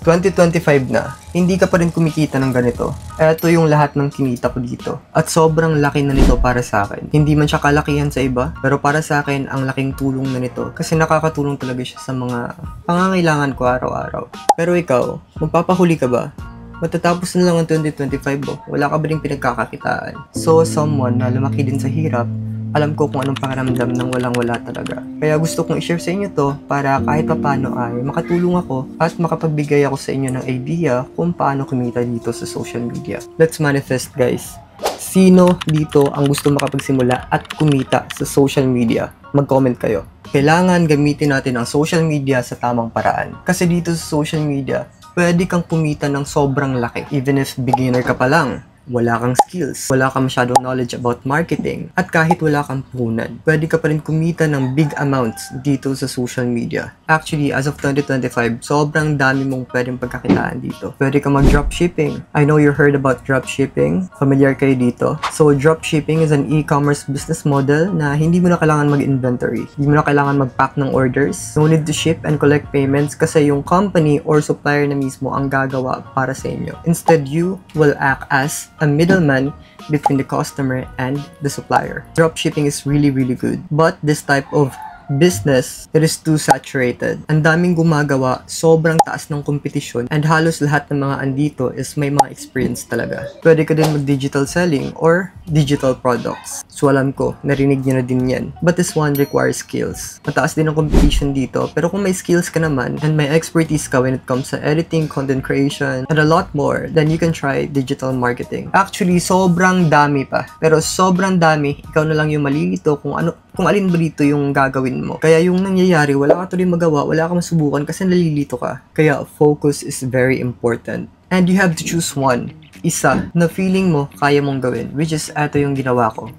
2025 na, hindi ka pa rin kumikita ng ganito. Eto yung lahat ng kinita ko dito. At sobrang laki na nito para sa akin. Hindi man siya kalakihan sa iba, pero para sa akin, ang laking tulong na nito. Kasi nakakatulong talaga siya sa mga pangangailangan ko araw-araw. Pero ikaw, magpapahuli ka ba? Matatapos na lang ang 2025 mo, wala ka ba rin pinagkakakitaan? So, someone na lumaki din sa hirap, alam ko kung anong pakiramdam ng walang-wala talaga. Kaya gusto kong i-share sa inyo to para kahit papano ay makatulong ako at makapagbigay ako sa inyo ng idea kung paano kumita dito sa social media. Let's manifest, guys. Sino dito ang gusto makapagsimula at kumita sa social media? Mag-comment kayo. Kailangan gamitin natin ang social media sa tamang paraan. Kasi dito sa social media, pwede kang kumita ng sobrang laki. Even if beginner ka pa lang, wala kang skills, wala kang masyadong knowledge about marketing, at kahit wala kang puhunan, pwede ka pa rin kumita ng big amounts dito sa social media. Actually, as of 2025, sobrang dami mong pwedeng pagkakitaan dito. Pwede ka mag-dropshipping. I know you heard about dropshipping. Familiar kayo dito? So, dropshipping is an e-commerce business model na hindi mo na kailangan mag-inventory. Hindi mo na kailangan mag-pack ng orders. No need to ship and collect payments kasi yung company or supplier na mismo ang gagawa para sa inyo. Instead, you will act as a middleman between the customer and the supplier. Dropshipping is really good, but this type of business, it is too saturated. Ang daming gumagawa, sobrang taas ng kompetisyon, and halos lahat ng mga andito is may mga experience talaga. Pwede ka din mag-digital selling or digital products. So alam ko, narinig nyo na din yan. But this one requires skills. Mataas din ang competition dito, pero kung may skills ka naman and may expertise ka when it comes sa editing, content creation, and a lot more, then you can try digital marketing. Actually, sobrang dami pa. Pero sobrang dami, ikaw na lang yung malilito kung alin ba dito yung gagawin mo. Kaya yung nangyayari, wala ka tuloy magawa, wala ka masubukan kasi nalilito ka. Kaya focus is very important. And you have to choose one. Isa na feeling mo kaya mong gawin, which is eto yung ginawa ko.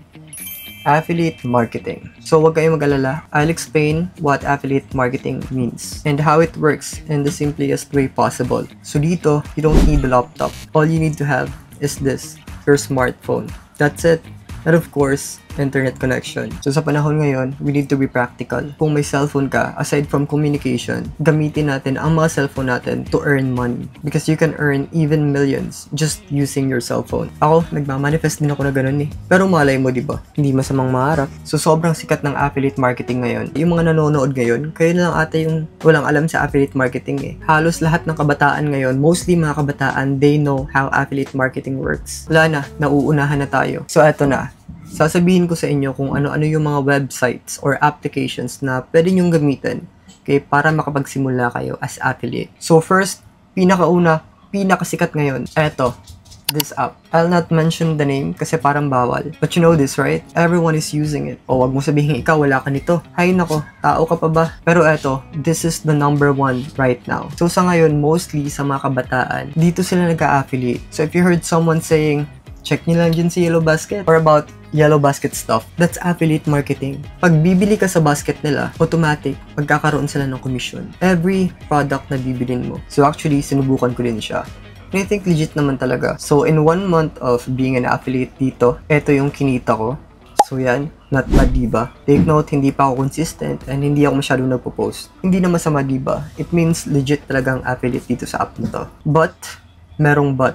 Affiliate marketing. So wag kayong mag-alala. I'll explain what affiliate marketing means and how it works in the simplest way possible. So dito, you don't need a laptop. All you need to have is this, your smartphone. That's it. And of course, internet connection. So sa panahon ngayon, we need to be practical. Kung may cellphone ka, aside from communication, gamitin natin ang mga cellphone natin to earn money. Because you can earn even millions just using your cellphone. Ako, nagmamanifest din ako na ganun eh. Pero malay mo, diba? Hindi masamang maharap. So sobrang sikat ng affiliate marketing ngayon. Yung mga nanonood ngayon, kayo na lang ata yung walang alam sa affiliate marketing eh. Halos lahat ng kabataan ngayon, mostly mga kabataan, they know how affiliate marketing works. Wala na, nauunahan na tayo. So eto na. Sasabihin ko sa inyo kung ano-ano yung mga websites or applications na pwede nyong gamitin para makapagsimula kayo as affiliate. So first, pinakasikat ngayon, eto, this app. I'll not mention the name kasi parang bawal. But you know this, right? Everyone is using it. O wag mo sabihin ikaw, wala ka nito. Hay nako, tao ka pa ba? Pero eto, this is the number one right now. So sa ngayon, mostly sa mga kabataan, dito sila nag-a-affiliate. So if you heard someone saying, check nyo lang dyan si Yellow Basket or about Yellow Basket stuff, that's affiliate marketing. Pag bibili ka sa basket nila, automatic, magkakaroon sila ng commission. Every product na bibilin mo. So actually, sinubukan ko din siya. And I think legit naman talaga. So in 1 month of being an affiliate dito, eto yung kinita ko. So yan, not bad diba? Take note, hindi pa ako consistent and hindi ako masyadong nagpo-post. Hindi na masama diba? It means legit talagang affiliate dito sa app na to. But, merong but.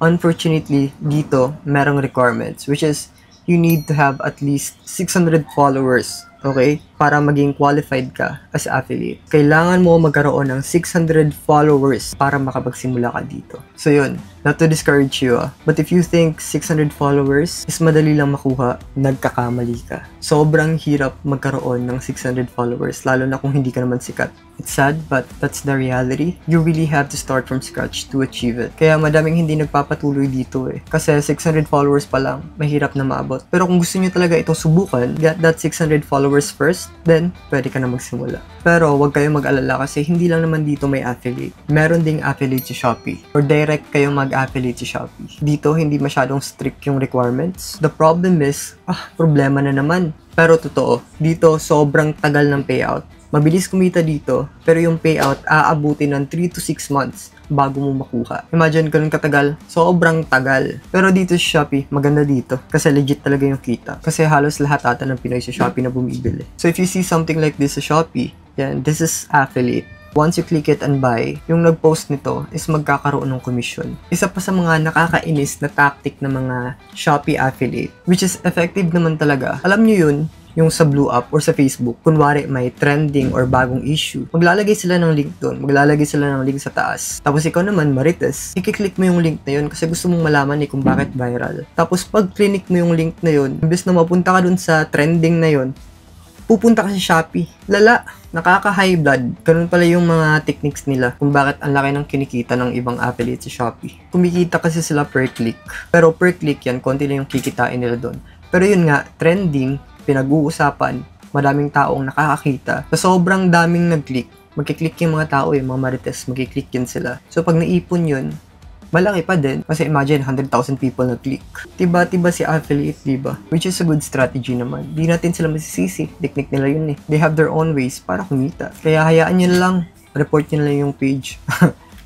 Unfortunately, dito, merong requirements, which is, you need to have at least 600 followers, okay? Para maging qualified ka as affiliate. Kailangan mo magkaroon ng 600 followers para makapagsimula ka dito. So yun, not to discourage you but if you think 600 followers is madali lang makuha, nagkakamali ka. Sobrang hirap magkaroon ng 600 followers, lalo na kung hindi ka naman sikat. It's sad, but that's the reality. You really have to start from scratch to achieve it. Kaya madaming hindi nagpapatuloy dito eh. Kasi 600 followers pa lang, mahirap na maabot. Pero kung gusto nyo talaga itong subukan, get that 600 followers first, then pwede ka na magsimula. Pero huwag kayong mag-alala kasi hindi lang naman dito may affiliate. Meron ding affiliate sa Shopee. Or direct kayong mag-affiliate sa Shopee. Dito hindi masyadong strict yung requirements. The problem is, problema na naman. Pero totoo, dito sobrang tagal ng payout. Mabilis kumita dito, pero yung payout aabutin ng 3 to 6 months bago mo makuha. Imagine ganun katagal, sobrang tagal. Pero dito sa Shopee, maganda dito kasi legit talaga yung kita. Kasi halos lahat ata ng Pinoy sa Shopee na bumibili. So if you see something like this sa Shopee, yan, this is affiliate. once you click it and buy, yung nag-post nito is magkakaroon ng commission. Isa pa sa mga nakakainis na tactic ng mga Shopee affiliate, which is effective naman talaga. Alam nyo yun, yung sa Blue App or sa Facebook, kunwari may trending or bagong issue, maglalagay sila ng link doon, maglalagay sila ng link sa taas. Tapos ikaw naman, Marites, i-click mo yung link na yun kasi gusto mong malaman kung bakit viral. Tapos pag click mo yung link na yun, imbes na mapunta ka doon sa trending na yun, pupunta ka sa Shopee. Lala, nakaka-high blood. Ganun pala yung mga techniques nila kung bakit ang laki ng kinikita ng ibang affiliate sa Shopee. Kumikita kasi sila per click. Pero per click yan, konti lang yung kikitain nila doon. Pero yun nga, trending, pinag-uusapan, madaming taong nakakakita. So, sobrang daming nag-click. Magkiklik yung mga tao mga Marites, magkiklik yun sila. So, pag naipon yun, malaki pa din. Kasi imagine, 100,000 people nag-click. Tiba-tiba si affiliate, diba? Which is a good strategy naman. Di natin sila masisisi. Technique nila yun They have their own ways para kumita. Kaya hayaan nyo lang. Report nyo lang yung page.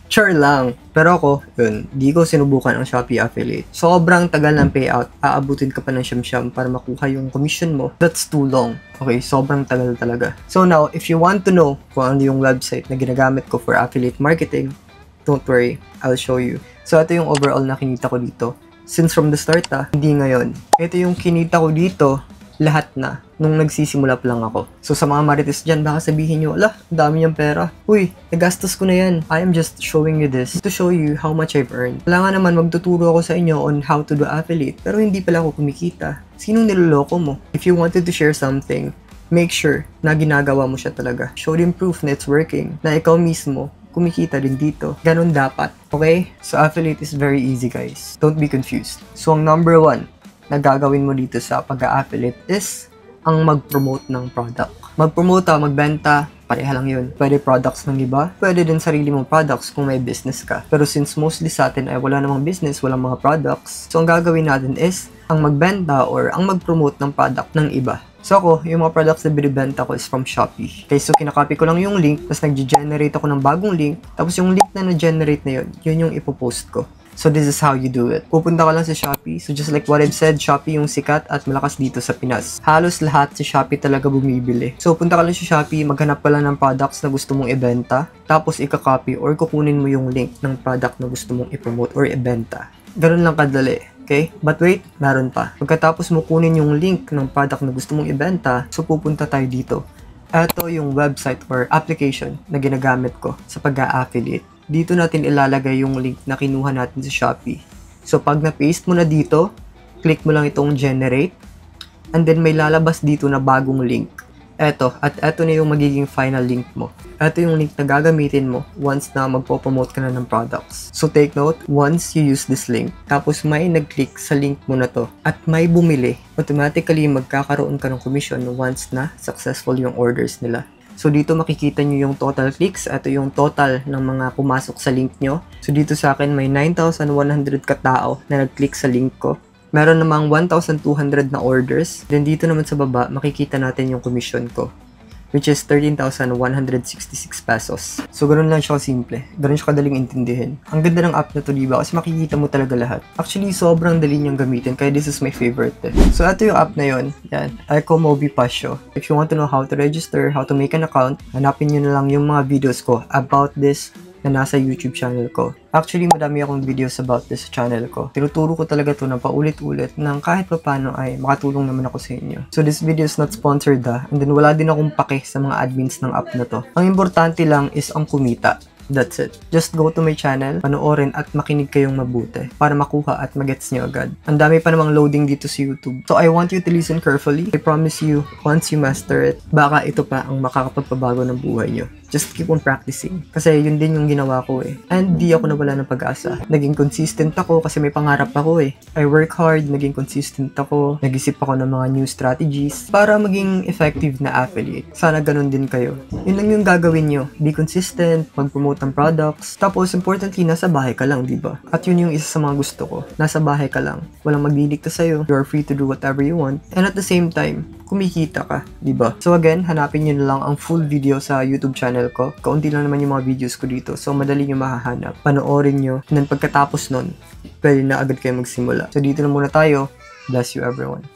Sure lang. Pero ako, yun, di ko sinubukan ang Shopee affiliate. Sobrang tagal ng payout. Aabutin ka pa ng siyam-siyam para makuha yung commission mo. That's too long. Okay, sobrang tagal talaga. So now, if you want to know kung ano yung website na ginagamit ko for affiliate marketing, don't worry, I'll show you. So, ito yung overall na kinita ko dito. Since from the start hindi ngayon. Ito yung kinita ko dito, lahat na, nung nagsisimula pa lang ako. So, sa mga Marites dyan, baka sabihin nyo, ala, dami niyang pera. Uy, nagastos ko na yan. I am just showing you this to show you how much I've earned. Wala nga naman, magtuturo ako sa inyo on how to do affiliate, pero hindi pala ako kumikita. Sinong niloloko mo? If you wanted to share something, make sure na ginagawa mo siya talaga. Show them proof na it's working, na ikaw mismo kumikita din dito. Ganun dapat. Okay? So, affiliate is very easy, guys. Don't be confused. So, ang number 1 na gagawin mo dito sa pag-affiliate is ang mag-promote ng product. Mag-promote magbenta, pareha lang yun. Pwede products ng iba, pwede din sarili mong products kung may business ka. Pero since mostly sa atin ay wala namang business, walang mga products, so ang gagawin natin is ang magbenta or ang mag-promote ng product ng iba. So ako, yung mga products na binibenta ko is from Shopee. Okay, so kinakopy ko lang yung link, tapos nag-generate ako ng bagong link, tapos yung link na na-generate na yun yung ipopost ko. So this is how you do it. Pupunta ka lang sa Shopee. So just like what I've said, Shopee yung sikat at malakas dito sa Pinas. Halos lahat sa Shopee talaga bumibili. So punta ka lang sa Shopee, maghanap ka lang ng products na gusto mong ibenta, tapos ika-copy or kukunin mo yung link ng product na gusto mong i-promote or ibenta. Ganun lang kadali. Okay? But wait, meron pa. Pagkatapos mo kunin yung link ng product na gusto mong ibenta, so pupunta tayo dito. Ito yung website or application na ginagamit ko sa pag-affiliate. Dito natin ilalagay yung link na kinuha natin sa Shopee. So pag na-paste mo na dito, click mo lang itong generate, and then may lalabas dito na bagong link. Eto na yung magiging final link mo. Eto yung link na gagamitin mo once na magpo-promote ka na ng products. So take note, once you use this link, tapos may nag-click sa link mo na to, at may bumili, automatically magkakaroon ka ng commission once na successful yung orders nila. So dito makikita nyo yung total clicks. Ito yung total ng mga pumasok sa link nyo. So dito sa akin may 9,100 katao na nag-click sa link ko. Meron namang 1,200 na orders. Then dito naman sa baba, makikita natin yung commission ko, which is 13,166 pesos. So, ganun lang siya simple. Ganun siya kadaling intindihin. Ang ganda ng app na to, diba? Kasi makikita mo talaga lahat. Actually, sobrang dali niyang gamitin, kaya this is my favorite. So, ito yung app na yun. Yan. Eco Mobi Pasio. If you want to know how to register, how to make an account, hanapin nyo na lang yung mga videos ko about this na nasa YouTube channel ko. Actually, madami akong videos about this channel ko. Tinuturo ko talaga to ng paulit-ulit nang kahit pa paano ay makatulong naman ako sa inyo. So this video is not sponsored and then wala din akong pake sa mga admins ng app na to. Ang importante lang is ang kumita. That's it. Just go to my channel, panoorin at makinig kayong mabuti para makuha at magets nyo agad. Ang dami pa namang loading dito sa YouTube. So I want you to listen carefully. I promise you, once you master it, baka ito pa ang makakapagpabago ng buhay nyo. Just keep on practicing. Kasi yun din yung ginawa ko And di ako nawala ng pag-asa. Naging consistent ako kasi may pangarap ako I work hard, naging consistent ako. Nag-isip ako ng mga new strategies para maging effective na affiliate. Sana ganun din kayo. Yun lang yung gagawin nyo. Be consistent, mag-promote ng products. Tapos, importantly, nasa bahay ka lang, diba? At yun yung isa sa mga gusto ko. Nasa bahay ka lang. Walang magdidikta sa'yo. You're free to do whatever you want. And at the same time, kumikita ka, diba? So again, hanapin nyo na lang ang full video sa YouTube channel ko. Kaunti lang naman yung mga videos ko dito. So, madali nyo mahahanap. Panoorin nyo. And then, pagkatapos nun, pwede na agad kayo magsimula. So, dito na muna tayo. Bless you, everyone.